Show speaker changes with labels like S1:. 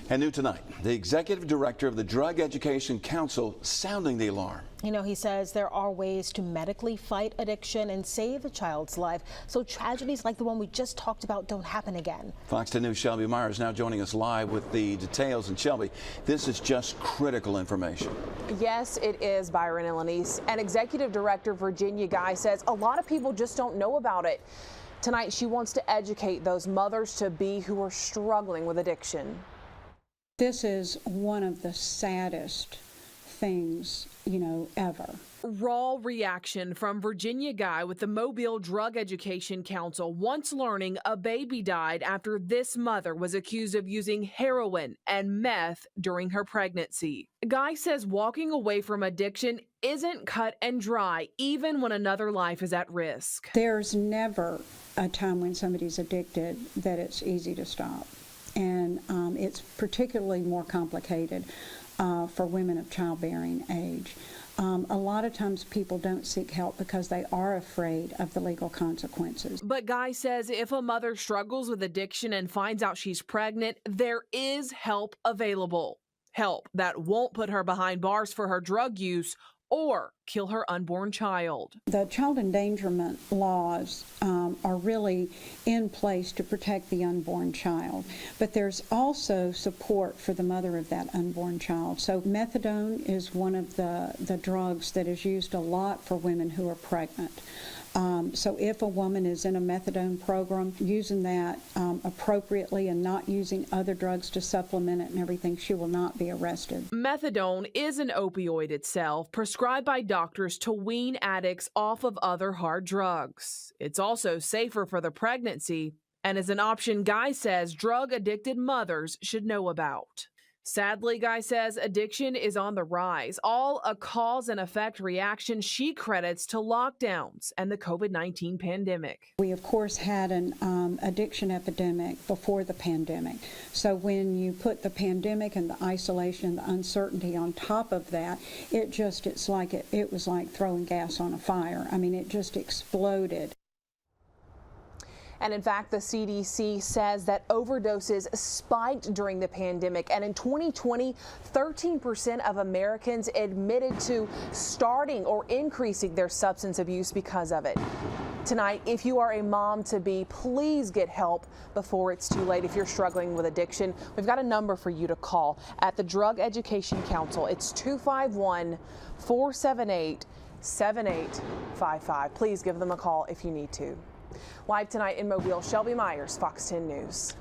S1: And new tonight, the executive director of the Drug Education Council sounding the alarm.
S2: You know, he says there are ways to medically fight addiction and save a child's life so tragedies like the one we just talked about don't happen again.
S1: Fox 10 News' Shelby Myers now joining us live with the details. And Shelby, this is just critical information.
S3: Yes, it is, Byron and Lenise. And Executive Director Virginia Guy says a lot of people just don't know about it. Tonight, she wants to educate those mothers-to-be who are struggling with addiction.
S4: This is one of the saddest things, ever.
S3: Raw reaction from Virginia Guy with the Mobile Drug Education Council once learning a baby died after this mother was accused of using heroin and meth during her pregnancy. Guy says walking away from addiction isn't cut and dry, even when another life is at risk.
S4: There's never a time when somebody's addicted that it's easy to stop. And it's particularly more complicated for women of childbearing age. A lot of times people don't seek help because they are afraid of the legal consequences.
S3: But Guy says if a mother struggles with addiction and finds out she's pregnant, there is help available. Help that won't put her behind bars for her drug use or kill her unborn child.
S4: The child endangerment laws are really in place to protect the unborn child, but there's also support for the mother of that unborn child. So methadone is one of the drugs that is used a lot for women who are pregnant. So if a woman is in a methadone program, using that appropriately and not using other drugs to supplement it and everything, she will not be arrested.
S3: Methadone is an opioid itself, prescribed by doctors to wean addicts off of other hard drugs. It's also safer for the pregnancy and is an option Guy says drug-addicted mothers should know about. Sadly, Guy says addiction is on the rise, all a cause and effect reaction she credits to lockdowns and the COVID-19 pandemic.
S4: We, of course, had an addiction epidemic before the pandemic. So when you put the pandemic and the isolation and the uncertainty on top of that, it was like throwing gas on a fire. I mean, it just exploded.
S3: And in fact, the CDC says that overdoses spiked during the pandemic. And in 2020, 13% of Americans admitted to starting or increasing their substance abuse because of it. Tonight, if you are a mom-to-be, please get help before it's too late. If you're struggling with addiction, we've got a number for you to call at the Drug Education Council. It's 251-478-7855. Please give them a call if you need to. Live tonight in Mobile, Shelby Myers, Fox 10 News.